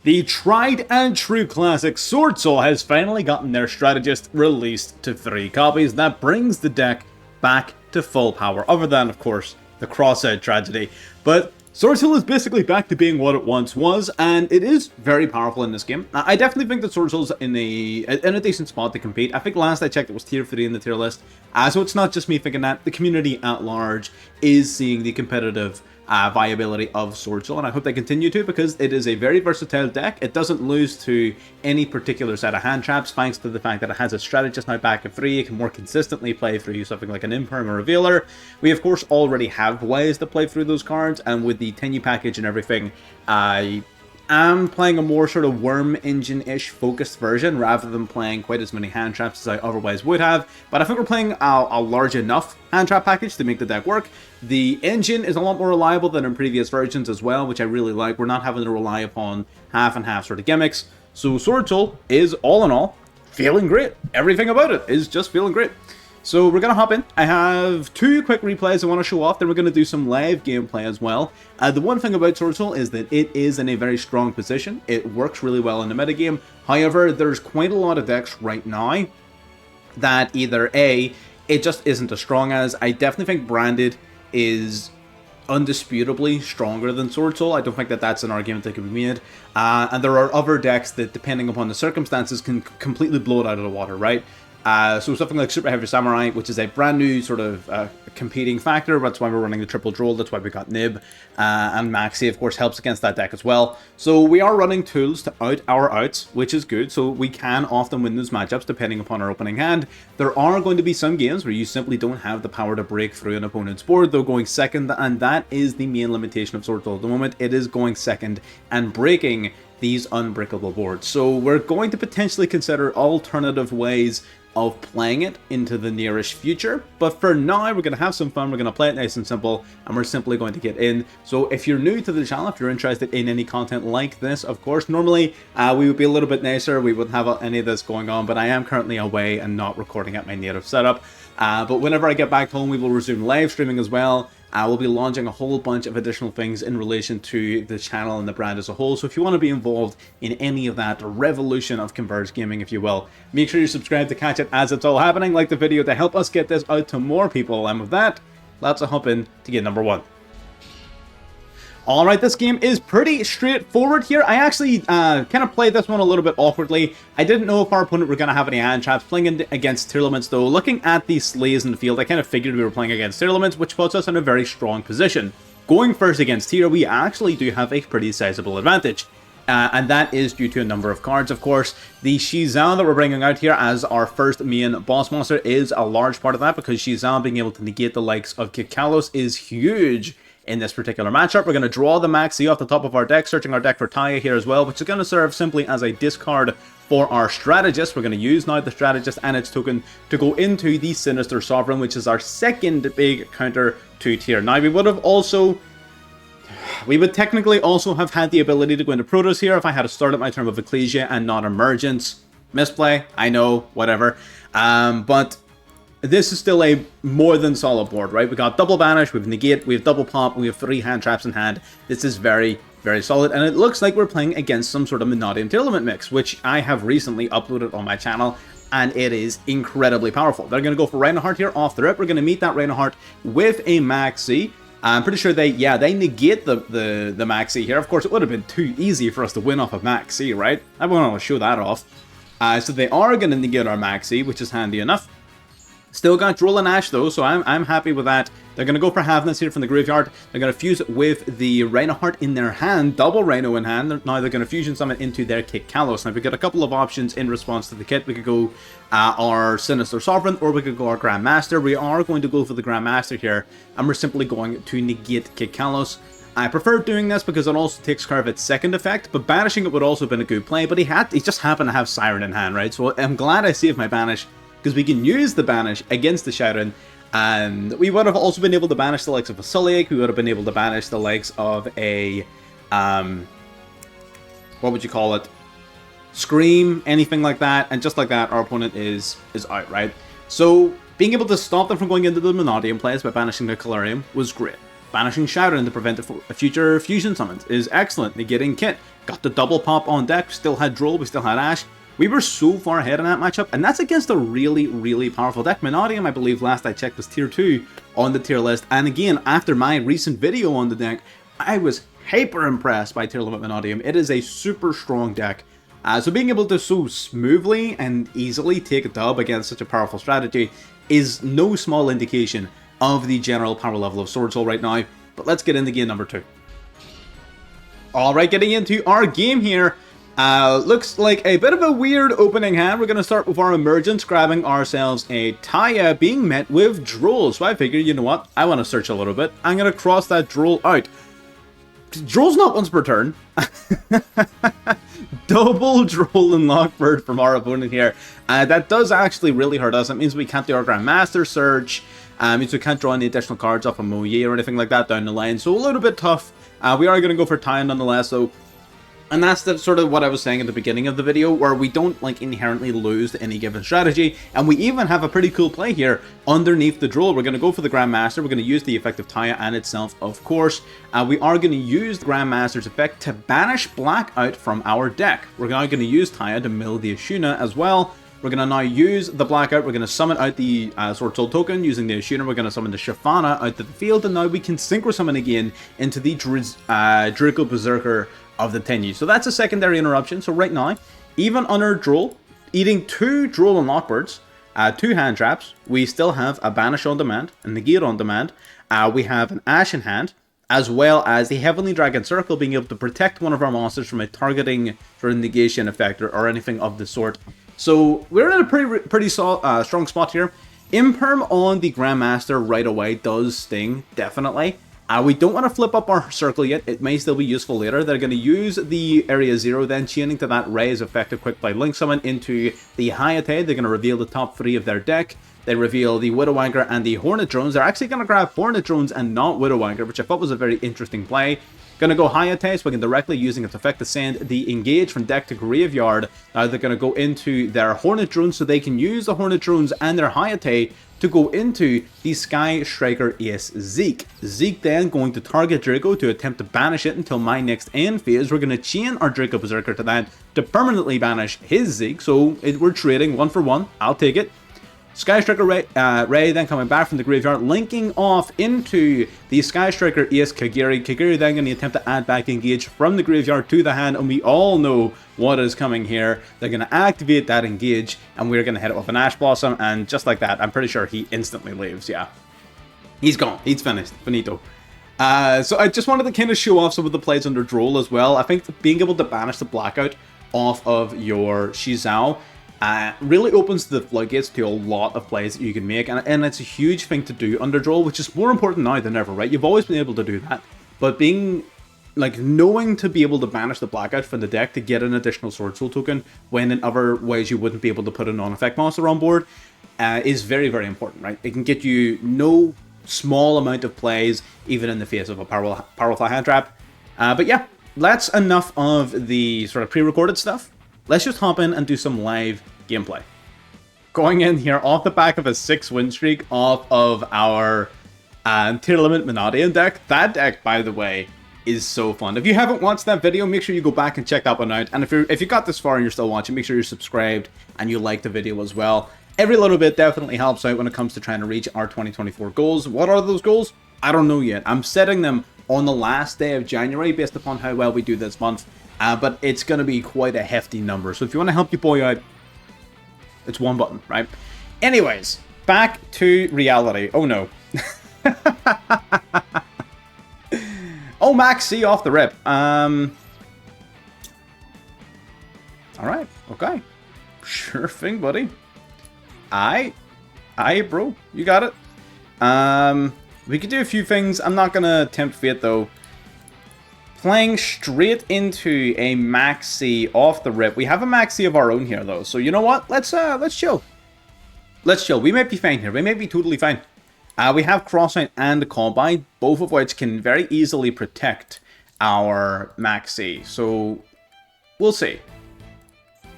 The tried and true classic SWORDSOUL has finally gotten their strategist released to 3 copies. That brings the deck back to full power, other than, of course, the Crossout tragedy. But SWORDSOUL is basically back to being what it once was, and it is very powerful in this game. I definitely think that SWORDSOUL's in a decent spot to compete. I think last I checked it was tier 3 in the tier list, so it's not just me thinking that. The community at large is seeing the competitive viability of SWORDSOUL, and I hope they continue to, because it is a very versatile deck. It doesn't lose to any particular set of hand traps, thanks to the fact that it has a strategist now back at 3. It can more consistently play through something like an Imperm or Revealer. We of course already have ways to play through those cards, and with the 10U package and everything, I am playing a more sort of Worm Engine-ish focused version, rather than playing quite as many hand traps as I otherwise would have. But I think we're playing a large enough hand trap package to make the deck work. The engine is a lot more reliable than in previous versions as well, which I really like. We're not having to rely upon half and half sort of gimmicks. So SWORDSOUL is, all in all, feeling great. Everything about it is just feeling great. So we're going to hop in. I have 2 quick replays I want to show off, then we're going to do some live gameplay as well. The one thing about SWORDSOUL is that it is in a very strong position. It works really well in the metagame. However, there's quite a lot of decks right now that either A, it just isn't as strong as. I definitely think Branded is undisputably stronger than SWORDSOUL. I don't think that that's an argument that can be made. And there are other decks that, depending upon the circumstances, can completely blow it out of the water, right? So something like Super Heavy Samurai, which is a brand new sort of competing factor. That's why we're running the triple Droll. That's why we got Nib. And Maxi, of course, helps against that deck as well. So we are running tools to out our outs, which is good. So we can often win those matchups depending upon our opening hand. There are going to be some games where you simply don't have the power to break through an opponent's board, though going second. And that is the main limitation of SWORDSOUL at the moment. It is going second and breaking these unbreakable boards. So we're going to potentially consider alternative ways of playing it into the nearest future, but for now we're going to have some fun. We're going to play it nice and simple, and we're simply going to get in. So if you're new to the channel, if you're interested in any content like this, of course, normally we would be a little bit nicer, we wouldn't have any of this going on, but I am currently away and not recording at my native setup. But whenever I get back home, we will resume live streaming as well. We'll be launching a whole bunch of additional things in relation to the channel and the brand as a whole. So if you want to be involved in any of that revolution of Converged gaming, if you will, make sure you subscribe to catch it as it's all happening. Like the video to help us get this out to more people. And with that, let's hop in to get number 1. Alright, this game is pretty straightforward here. I actually kind of played this one a little bit awkwardly. I didn't know if our opponent were going to have any hand traps. Playing against Tearlaments, though, looking at the slays in the field, I kind of figured we were playing against Tearlaments, which puts us in a very strong position. Going first against Tier, we actually do have a pretty sizable advantage. And that is due to a number of cards, of course. The Shizan that we're bringing out here as our first main boss monster is a large part of that, because Shizan being able to negate the likes of Kikalos is huge in this particular matchup. We're going to draw the Maxi off the top of our deck, searching our deck for Taya here as well, which is going to serve simply as a discard for our strategist. We're going to use now the strategist and its token to go into the Sinister Sovereign, which is our second big counter to Tier. Now, we would technically also have had the ability to go into Protoss here if I had started my turn with Ecclesia and not Emergence. Misplay, I know, whatever. But this is still a more than solid board, right? We got double banish, we have negate, we have double pop, we have 3 hand traps in hand. This is very, very solid, and it looks like we're playing against some sort of Menadian Tearlament mix, which I have recently uploaded on my channel, and it is incredibly powerful. They're going to go for Reinhardt here off the rip. We're going to meet that Reinhardt with a Maxi. I'm pretty sure they negate the Maxi here. Of course, it would have been too easy for us to win off of Maxi, right? I want to show that off. So they are going to negate our Maxi, which is handy enough. Still got Droll and Ash though, so I'm happy with that. They're going to go for Havness here from the graveyard. They're going to fuse it with the Reinhardt in their hand, double Rhino in hand. Now they're going to fusion summon into their Kikalos. Now we've got a couple of options in response to the kit. We could go our Sinister Sovereign, or we could go our Grandmaster. We are going to go for the Grandmaster here, and we're simply going to negate Kikalos. I prefer doing this because it also takes care of its second effect, but banishing it would also have been a good play, but he just happened to have Siren in hand, right? So I'm glad I saved my banish, because we can use the banish against the Shadow, and we would have also been able to banish the likes of a Sulliak. We would have been able to banish the likes of a, what would you call it? Scream, anything like that, and just like that, our opponent is out, right? So being able to stop them from going into the Menadian plays by banishing the Calarium was great. Banishing Shattering to prevent the future fusion summons is excellent. Negating Kit. Got the double pop on deck. Still had Droll, we still had Ash. We were so far ahead in that matchup, and that's against a really, really powerful deck. Mannadium, I believe, last I checked, was tier 2 on the tier list. And again, after my recent video on the deck, I was hyper impressed by Tearlaments Mannadium. It is a super strong deck. So being able to so smoothly and easily take a dub against such a powerful strategy is no small indication of the general power level of SWORDSOUL right now. But let's get into game number 2. Alright, getting into our game here. Looks like a bit of a weird opening hand. We're going to start with our emergence, grabbing ourselves a Taya, being met with Droll. So I figured, you know what, I want to search a little bit. I'm going to cross that Droll out. Droll's not once per turn. Double Droll and Lockbird from our opponent here. That does actually really hurt us. It means we can't do our Grandmaster search. It means we can't draw any additional cards off a Moye or anything like that down the line. So a little bit tough. We are going to go for Taya nonetheless, though. And that's sort of what I was saying at the beginning of the video, where we don't like inherently lose to any given strategy, and we even have a pretty cool play here underneath the Droll. We're going to go for the Grandmaster. We're going to use the effect of Taya and itself, of course. We are going to use the Grandmaster's effect to banish black out from our deck. We're now going to use Taya to mill the Ashuna as well. We're going to now use the blackout. We're going to summon out the SWORDSOUL token using the Ashuna. We're going to summon the Shyvana out to the field, and now we can synchro summon again into the Draco Berserker of the Tenyu. So that's a secondary interruption. So right now, even under Droll, eating 2 Droll and Lockbirds, 2 hand traps, we still have a Banish on demand, a Negate on demand. We have an Ash in hand, as well as the Heavenly Dragon Circle, being able to protect one of our monsters from a targeting sort of negation effect or anything of the sort. So we're in a pretty strong spot here. Imperm on the Grandmaster right away does sting, definitely. We don't want to flip up our circle yet. It may still be useful later. They're going to use the Area 0, then chaining to that Ray's effective Quick Play Link Summon into the Hayate. They're going to reveal the top 3 of their deck. They reveal the Widowmaker and the Hornet Drones. They're actually going to grab Hornet Drones and not Widowmaker, which I thought was a very interesting play. Going to go Hayate, so we can directly, using its effect, to send the Engage from deck to graveyard. Now they're going to go into their Hornet Drones, so they can use the Hornet Drones and their Hayate to go into the Sky Striker Ace Zeke. Zeke then going to target Draco to attempt to banish it until my next end phase. We're going to chain our Draco Berserker to that to permanently banish his Zeke, so we're trading 1 for 1. I'll take it. Sky Striker Ray then coming back from the graveyard, linking off into the Sky Striker Ace Kagiri. Kagiri then going to attempt to add back Engage from the graveyard to the hand, and we all know what is coming here. They're going to activate that Engage, and we're going to hit it with an Ash Blossom, and just like that, I'm pretty sure he instantly leaves, yeah. He's gone. He's finished. Finito. So I just wanted to kind of show off some of the plays under Droll as well. I think being able to banish the blackout off of your Shizao really opens the floodgates to a lot of plays that you can make, and it's a huge thing to do under Droll, which is more important now than ever, right? You've always been able to do that, but being, like, knowing to be able to banish the blackout from the deck to get an additional SWORDSOUL token, when in other ways you wouldn't be able to put a non-effect monster on board, is very, very important, right? It can get you no small amount of plays, even in the face of a powerful hand trap. But yeah, that's enough of the sort of pre-recorded stuff. Let's just hop in and do some live gameplay. Going in here off the back of a 6-win streak off of our Tearlaments Mannadium deck. That deck, by the way, is so fun. If you haven't watched that video, make sure you go back and check that one out. And if you got this far and you're still watching, make sure you're subscribed and you like the video as well. Every little bit definitely helps out when it comes to trying to reach our 2024 goals. What are those goals? I don't know yet. I'm setting them on the last day of January based upon how well we do this month. But it's going to be quite a hefty number. So if you want to help your boy out, it's one button, right? Anyways, back to reality. Oh no. Oh, Max C off the rip. Alright, okay. Sure thing, buddy. Aye, bro. You got it. We could do a few things. I'm not going to tempt fate, though. Playing straight into a Maxi off the rip. We have a Maxi of our own here, though. So you know what? Let's chill. Let's chill. We might be fine here. We might be totally fine. We have Crossout and Combine, both of which can very easily protect our Maxi. So we'll see.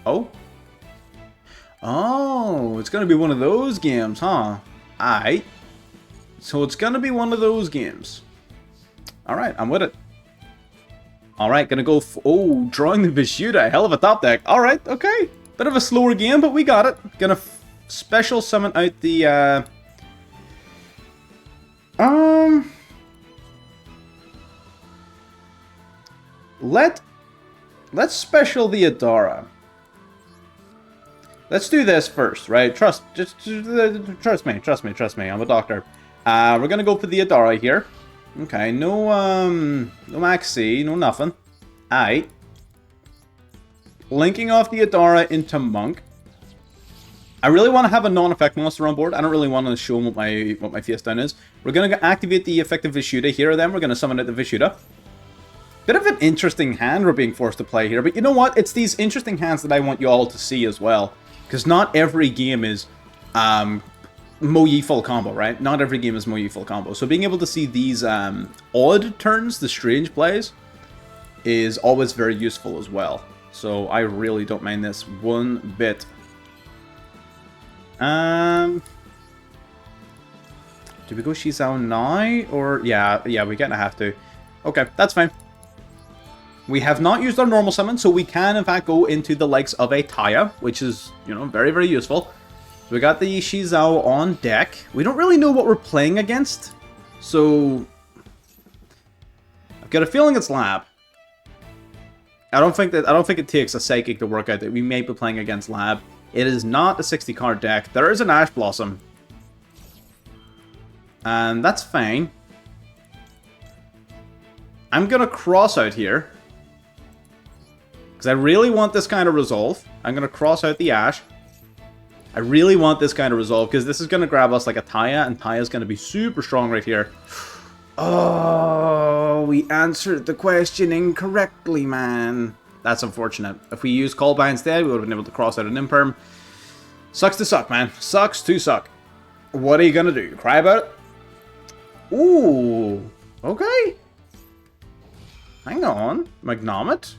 Oh. Oh, it's going to be one of those games, huh? Aight. So it's going to be one of those games. Alright, I'm with it. Alright, gonna go... Oh, drawing the Vishuda. Hell of a top deck. Alright, okay. Bit of a slower game, but we got it. Gonna special summon out the... Let's special the Adara. Let's do this first, right? Trust me. I'm a doctor. We're gonna go for the Adara here. Okay, no Maxi, no nothing. Aight. Linking off the Adara into Monk. I really want to have a non-effect monster on board. I don't really want to show him what my face down is. We're gonna activate the effective Vishuda here. Then we're gonna summon out the Vishuda. Bit of an interesting hand we're being forced to play here, but you know what? It's these interesting hands that I want you all to see as well. Because not every game is Mo-Yi full combo, right? Not every game is Mo-Yi full combo. So being able to see these odd turns, the strange plays, is always very useful as well. So I really don't mind this one bit. Do we go Shizao now? Or, yeah, we're gonna have to. Okay, that's fine. We have not used our normal summon, so we can, in fact, go into the likes of a Taya, which is, you know, very, very useful. So we got the Shizao on deck. We don't really know what we're playing against, so I've got a feeling it's Lab. I don't think it takes a Psychic to work out that we may be playing against Lab. It is not a 60-card deck. There is an Ash Blossom, and that's fine. I'm gonna cross out here. Because I really want this kind of resolve. I'm going to cross out the Ash. I really want this kind of resolve because this is going to grab us like a Taya, and Taya's going to be super strong right here. Oh, we answered the question incorrectly, man. That's unfortunate. If we used Call By instead, we would have been able to cross out an Imperm. Sucks to suck, man. Sucks to suck. What are you going to do? Cry about it? Ooh. Okay. Hang on. Magnomit?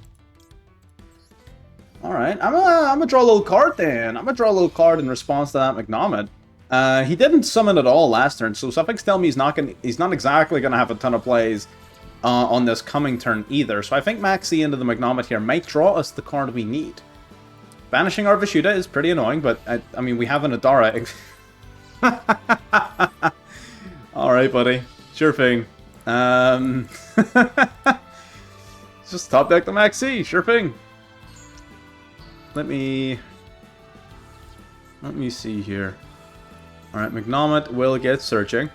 Alright, I'm gonna draw a little card then. I'm gonna draw a little card in response to that Magnomit. He didn't summon at all last turn, so something's telling me he's not exactly gonna have a ton of plays on this coming turn either. So I think Maxi into the Magnomit here might draw us the card we need. Banishing our Vishuda is pretty annoying, but I mean, we have an Adara. Alright, buddy. Sure thing. Just top deck the Maxi. Sure thing. Let me see here. Alright, Magnomit will get searching.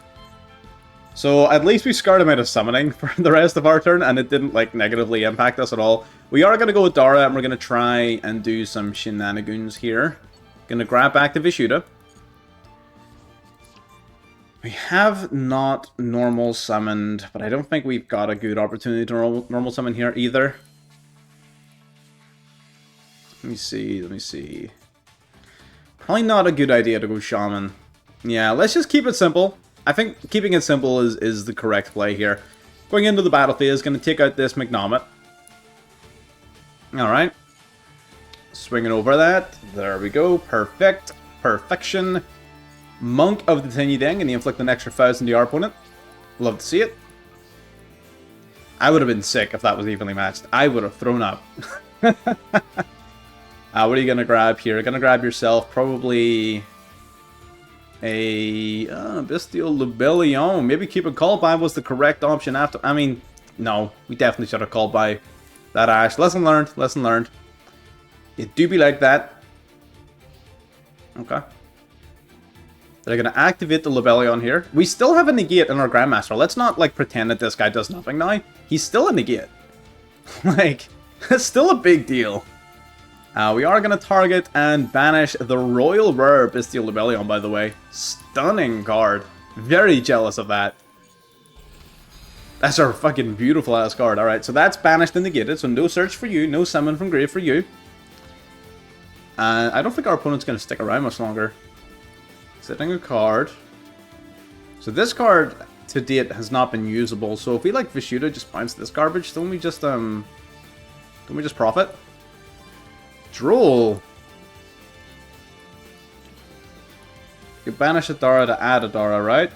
So at least we scarred him out of summoning for the rest of our turn, and it didn't like negatively impact us at all. We are going to go with Dara, and we're going to try and do some shenanigans here. Going to grab back the Vishuda. We have not normal summoned, but I don't think we've got a good opportunity to normal summon here either. Let me see. Probably not a good idea to go Shaman. Yeah, let's just keep it simple. I think keeping it simple is the correct play here. Going into the battle phase, going to take out this Magnomit. Alright. Swinging over that. There we go. Perfect. Perfection. Monk of the Tiny Deng, and he inflict an extra 1,000 to our opponent. Love to see it. I would have been sick if that was evenly matched. I would have thrown up. What are you going to grab here? You're going to grab yourself probably a Bestial Lebellion. Maybe keep a Call By was the correct option after. I mean, no. We definitely should have called by that Ash. Lesson learned. Lesson learned. It do be like that. Okay. They're going to activate the Lebellion here. We still have a negate in our Grandmaster. Let's not like pretend that this guy does nothing now. He's still a negate. Like, it's still a big deal. We are going to target and banish the Royal Rare Bestial Lebellion, by the way. Stunning card. Very jealous of that. That's our fucking beautiful ass card. Alright, so that's banished and negated, so no search for you, no summon from grave for you. I don't think our opponent's going to stick around much longer. Setting a card. So this card, to date, has not been usable, so if we like Vishuda just bounce this garbage, don't we just profit? Droll. You banish Adara to add Adara, right?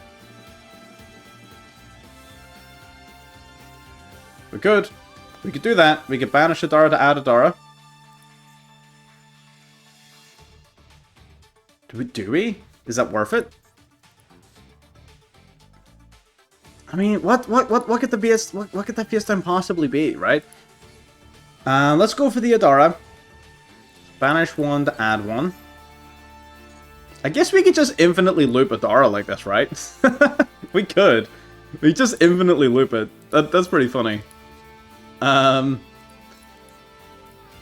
could. We could do that. We could banish Adara to add Adara. Do we? Is that worth it? I mean, what could the BS what could that BS time possibly be, right? Let's go for the Adara. Banish one to add one. I guess we could just infinitely loop Adara like this, right? We could. We just infinitely loop it. That's pretty funny.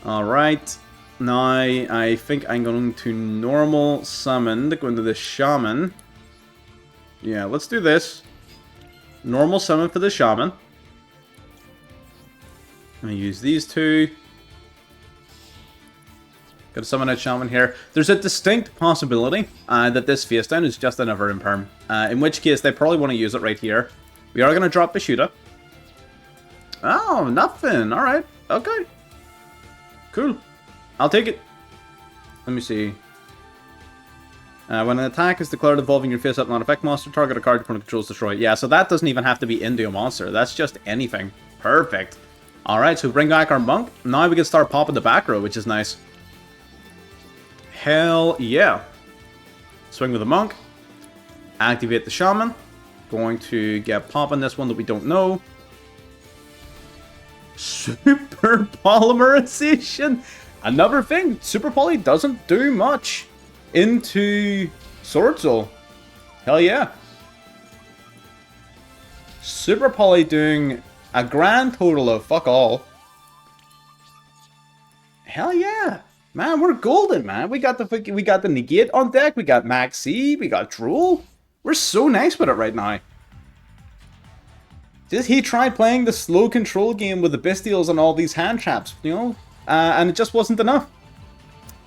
Alright. Now, I think I'm going to normal summon to go into the Shaman. Yeah, let's do this. Normal summon for the Shaman. I'm going to use these two. Gotta summon a Shaman here. There's a distinct possibility that this face down is just another Imperm. In which case, they probably want to use it right here. We are going to drop Vishuda. Oh, nothing. Alright. Okay. Cool. I'll take it. Let me see. When an attack is declared involving your face-up non-effect monster, target a card your opponent controls destroy. Yeah, so that doesn't even have to be into a monster. That's just anything. Perfect. Alright, so we bring back our Monk. Now we can start popping the back row, which is nice. Hell yeah. Swing with the Monk. Activate the Shaman. Going to get popping this one that we don't know. Super Polymerization. Another thing, Super Poly doesn't do much into Sword Soul. Hell yeah. Super Poly doing a grand total of fuck all. Hell yeah. Man, we're golden, man. We got the Negate on deck, we got Maxi, we got Drool. We're so nice with it right now. He tried playing the slow control game with the Bestials and all these hand traps, you know? And it just wasn't enough.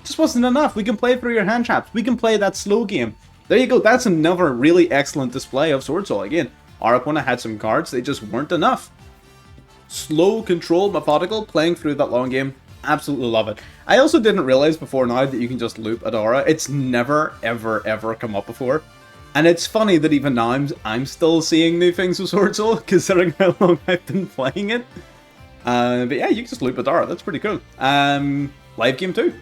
Just wasn't enough. We can play through your hand traps. We can play that slow game. There you go. That's another really excellent display of Sword Soul. Again, our opponent had some cards. They just weren't enough. Slow, controlled, methodical, playing through that long game. Absolutely love it. I also didn't realize before now that you can just loop Adara. It's never, ever, ever come up before. And it's funny that even now I'm still seeing new things with Sword Soul, considering how long I've been playing it. But yeah, you can just loop Adara. That's pretty cool. Live game 2.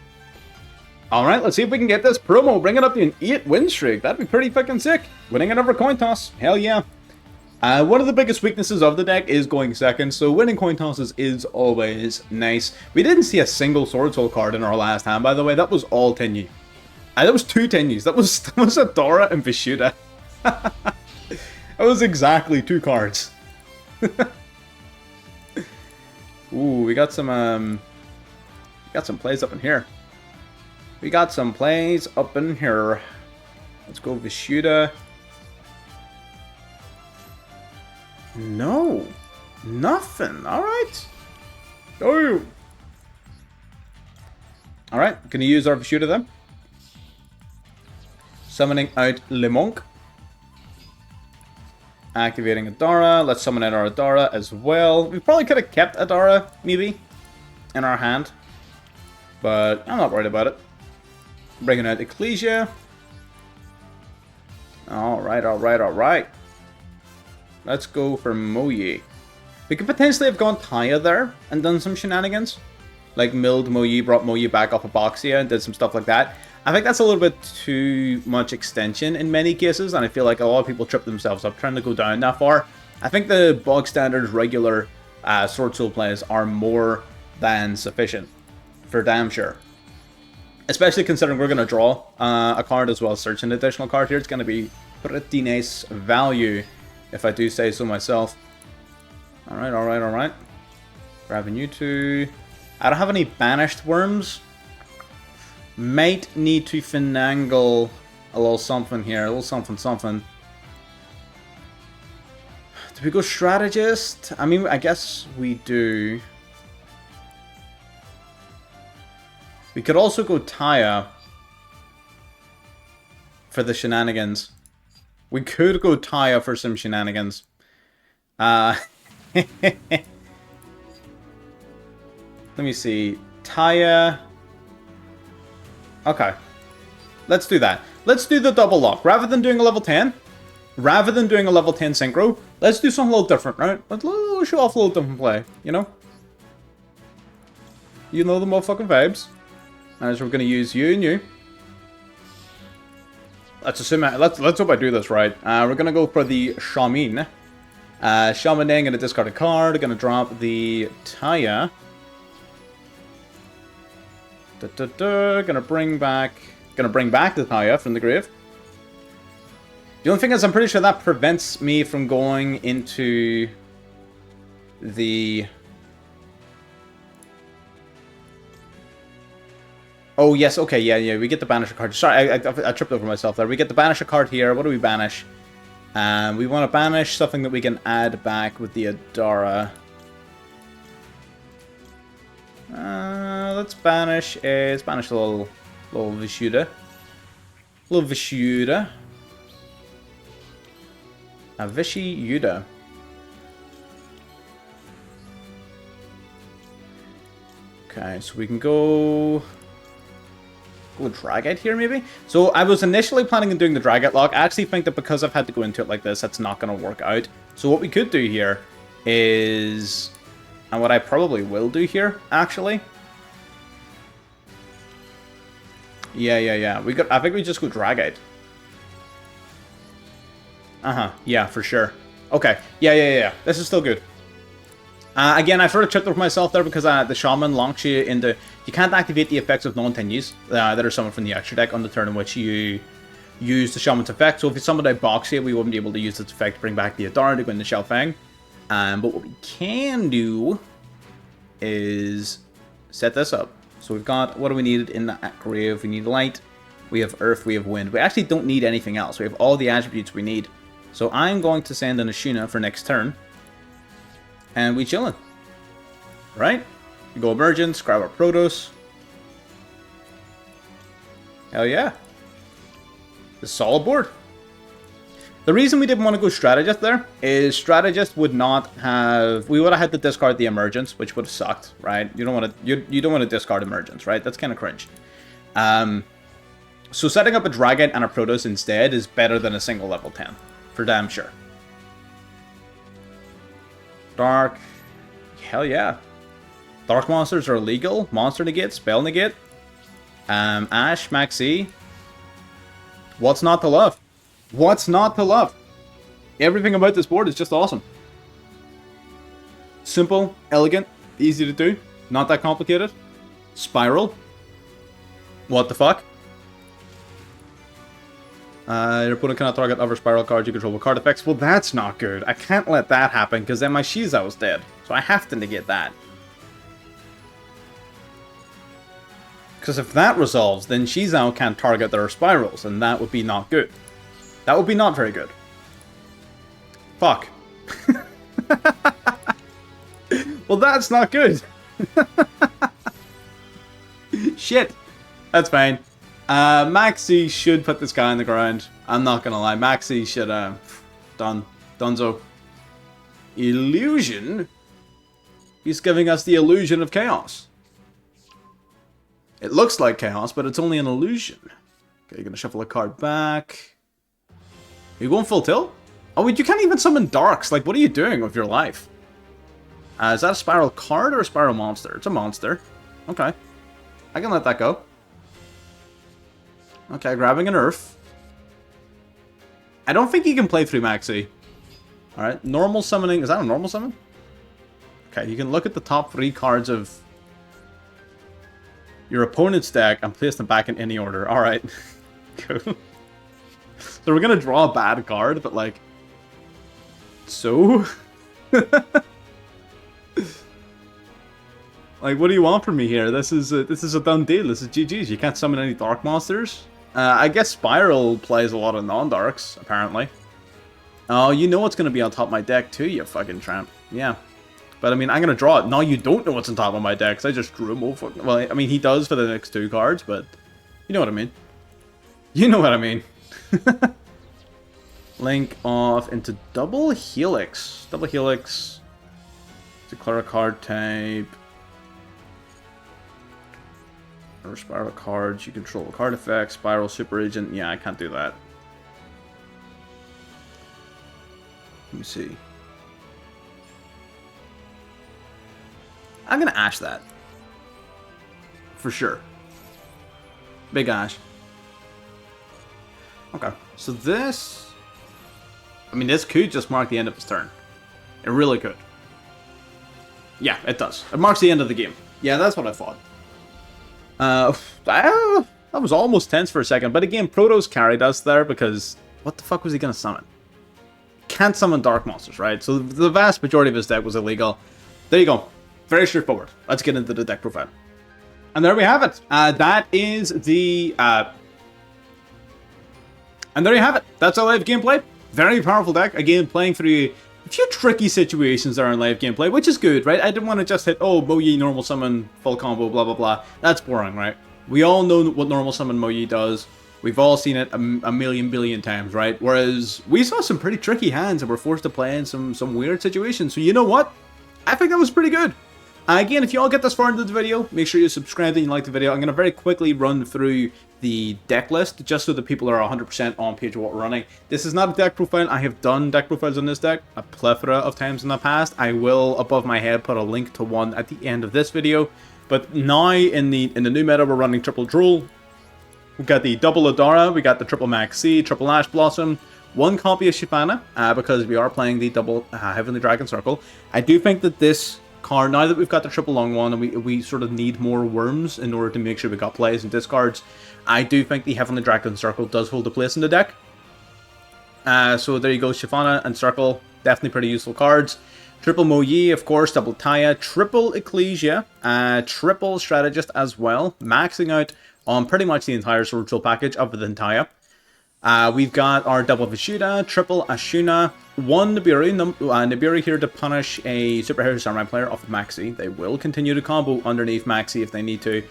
Alright, let's see if we can get this promo. Bring it up to an 8 win streak. That'd be pretty fucking sick. Winning another coin toss. Hell yeah. One of the biggest weaknesses of the deck is going second, so winning coin tosses is always nice. We didn't see a single Sword Soul card in our last hand, by the way. That was all Tenyu. That was 2 Tenyus. That was Adara and Vishuda. That was exactly 2 cards. Ooh, we got some plays up in here. We got some plays up in here. Let's go Vishuda. No. Nothing. Alright. Go. Alright, can you use our Vishuda then? Summoning out Le Monk. Activating Adara. Let's summon out our Adara as well. We probably could have kept Adara, maybe, in our hand. But I'm not worried about it. Bringing out Ecclesia. Alright, alright, alright. Let's go for Moyi. We could potentially have gone Taya there and done some shenanigans. Like milled Moyi, brought Moyi back off of Boxia and did some stuff like that. I think that's a little bit too much extension in many cases, and I feel like a lot of people trip themselves up trying to go down that far. I think the bog standard regular Sword Soul plays are more than sufficient, for damn sure. Especially considering we're going to draw a card as well as search an additional card here. It's going to be pretty nice value, if I do say so myself. Alright, alright, alright. Grabbing you two. I don't have any banished worms. Might need to finagle a little something here. A little something, something. Do we go strategist? I mean, I guess we do. We could also go Taya for the shenanigans. We could go Taya for some shenanigans. Let me see. Taya. Okay. Let's do that. Let's do the double lock. Rather than doing a level 10, Rather than doing a level 10 synchro, let's do something a little different, right? Let's show off a little different play, you know? You know the motherfucking vibes. As we're gonna use you and you. Let's assume let's hope I do this right. We're gonna go for the Shaman. Shaman then gonna discard a card, gonna drop the Taya. Gonna bring back the Taya from the grave. The only thing is, I'm pretty sure that prevents me from going into the... Oh, yes, okay, yeah, we get the Banisher card. Sorry, I tripped over myself there. We get the Banisher card here. What do we banish? We want to banish something that we can add back with the Adara. Let's banish a little Vishuda. Little Vishuda. A Vishy Yuda. Okay, so we can go Dragite here, maybe? So I was initially planning on doing the Dragite lock. I actually think that because I've had to go into it like this, that's not going to work out. So what we could do here is... And what I probably will do here, actually... Yeah. I think we just go Dragite. Yeah, for sure. Okay. Yeah. This is still good. Again, I sort of tripped over myself there because the Shaman launches you into... You can't activate the effects of non-10 that are summoned from the extra deck on the turn in which you use the Shaman's effect. So if it's somebody box here, we wouldn't be able to use its effect to bring back the Adara to go into Xiaofeng. But what we can do is set this up. So we've got... What do we need in that grave? We need light. We have earth. We have wind. We actually don't need anything else. We have all the attributes we need. So I'm going to send in a Shuna for next turn. And we chillin'. Right? We go Emergence, grab our Protos. Hell yeah. The solid board. The reason we didn't want to go Strategist there is Strategist would not have... We would have had to discard the Emergence, which would have sucked, right? You don't want to you don't want to discard Emergence, right? That's kind of cringe. So setting up a Dragite and a Protos instead is better than a single level 10. For damn sure. Dark. Hell yeah. Dark monsters are illegal. Monster negate, spell negate. Ash, Maxi. What's not to love? What's not to love? Everything about this board is just awesome. Simple, elegant, easy to do. Not that complicated. Spiral. What the fuck? Your opponent cannot target other spiral cards you control with card effects. Well, that's not good. I can't let that happen, because then my Shizao's dead. So I have to negate that. Because if that resolves, then Shizao can't target their spirals, and that would be not good. That would be not very good. Fuck. Well, that's not good. Shit. That's fine. Maxi should put this guy on the ground. I'm not gonna lie. Maxi should, Dunzo. Illusion? He's giving us the illusion of chaos. It looks like chaos, but it's only an illusion. Okay, you're gonna shuffle a card back. Are you going full tilt? Oh, wait, you can't even summon Darks. Like, what are you doing with your life? Is that a spiral card or a spiral monster? It's a monster. Okay. I can let that go. Okay, grabbing an Earth. I don't think you can play through Maxi. Alright, normal summoning. Is that a normal summon? Okay, you can look at the top 3 cards of your opponent's deck and place them back in any order. Alright. Cool. So we're gonna draw a bad card, but like... So? Like, what do you want from me here? This is a done deal. This is GG's. You can't summon any dark monsters. I guess Spiral plays a lot of non-darks, apparently. Oh, you know what's going to be on top of my deck too, you fucking tramp. Yeah. But I mean, I'm going to draw it. No, you don't know what's on top of my deck, because I just drew him over. Well, I mean, he does for the next 2 cards, but you know what I mean. You know what I mean. Link off into Double Helix. Double Helix. Declare a card type. Or spiral cards, you control card effects, spiral super agent. Yeah, I can't do that. me see. I'm gonna Ash that. For sure. Big Ash. Okay, so this... I mean, this could just mark the end of his turn. It really could. Yeah, it does. It marks the end of the game. Yeah, that's what I thought. That was almost tense for a second, but again, Protoss carried us there because what the fuck was he gonna summon? Can't summon dark monsters, right? So the vast majority of his deck was illegal. There you go. Very straightforward. Let's get into the deck profile. And there we have it. That is the... And there you have it. That's our live gameplay. Very powerful deck. Again, playing through a few tricky situations there in live gameplay, which is good, right? I didn't want to just hit, oh, Mo-Yi, normal summon, full combo, blah, blah, blah. That's boring, right? We all know what normal summon Mo-Yi does. We've all seen it a million billion times, right? Whereas we saw some pretty tricky hands and were forced to play in some weird situations. So you know what? I think that was pretty good. Again, if you all get this far into the video, make sure you subscribe and you like the video. I'm going to very quickly run through the deck list, just so that people are 100% on page of what we're running. This is not a deck profile. I have done deck profiles on this deck a plethora of times in the past. I will, above my head, put a link to one at the end of this video. But now, in the new meta, we're running triple Duel. We've got the double Adara, we got the triple Maxi, triple Ash Blossom, one copy of Shyvana, because we are playing the double Heavenly Dragon Circle. I do think that this card, now that we've got the triple long one and we sort of need more worms in order to make sure we got plays and discards, I do think the Heavenly Dragon Circle does hold a place in the deck. So there you go, Shyvana and Circle, definitely pretty useful cards. Triple Mo-Yi, of course, double Taya, triple Ecclesia, triple Strategist as well, maxing out on pretty much the entire Sword Soul package other than Taya. We've got our double Vishuddha, triple Ashuna, one Nibiru, Nibiru here to punish a Superhero Samurai player off of Maxi. They will continue to combo underneath Maxi if they need to.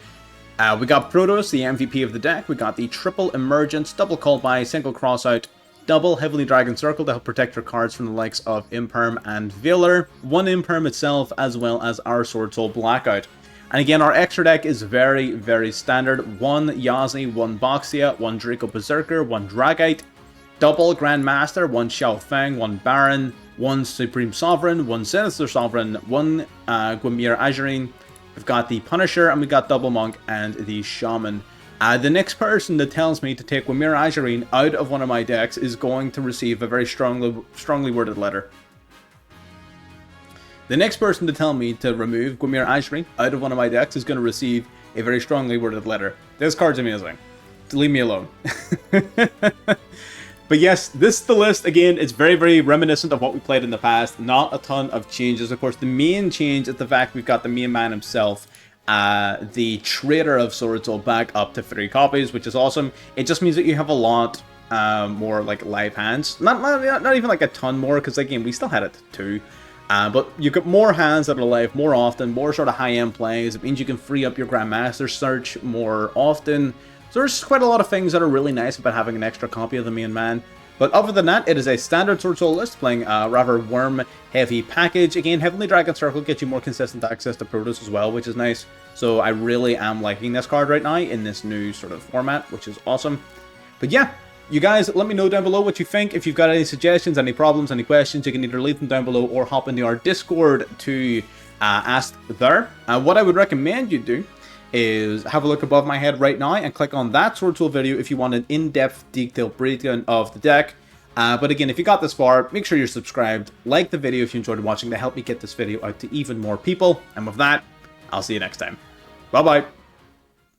We got Protoss, the MVP of the deck. We got the triple Emergence, double Call By, single Crossout, double Heavenly Dragon Circle to help protect your cards from the likes of Imperm and Veiler, one Imperm itself, as well as our Sword Soul Blackout. And again, our extra deck is very, very standard. One Yazi, one Boxia, one Draco Berserker, one Dragite, double Grandmaster, one Xiao Feng, one Baron, one Supreme Sovereign, one Sinister Sovereign, one Gwymir Azurine. We've got the Punisher, and we got Double Monk and the Shaman. The next person that tells me to take Gwymir Azurine out of one of my decks is going to receive a very strongly worded letter. The next person to tell me to remove Gwymir Azurine out of one of my decks is going to receive a very strongly worded letter. This card's amazing. Leave me alone. But yes, this is the list. Again, it's very, very reminiscent of what we played in the past. Not a ton of changes. Of course, the main change is the fact we've got the main man himself, the Trader of Sword Soul, back up to 3 copies, which is awesome. It just means that you have a lot more like live hands. Not even like a ton more, because again, we still had it 2. But you get more hands that are live more often, more sort of high-end plays. It means you can free up your Grandmaster search more often. So there's quite a lot of things that are really nice about having an extra copy of the main man. But other than that, it is a standard Sword Soul list, playing a rather worm-heavy package. Again, Heavenly Dragon Circle gets you more consistent access to Protoss as well, which is nice. So I really am liking this card right now in this new sort of format, which is awesome. But yeah, you guys, let me know down below what you think. If you've got any suggestions, any problems, any questions, you can either leave them down below or hop into our Discord to ask there. What I would recommend you do is have a look above my head right now and click on that Sword Soul video if you want an in-depth, detailed breakdown of the deck. But again, if you got this far, make sure you're subscribed, like the video if you enjoyed watching to help me get this video out to even more people. And with that, I'll see you next time. Bye-bye.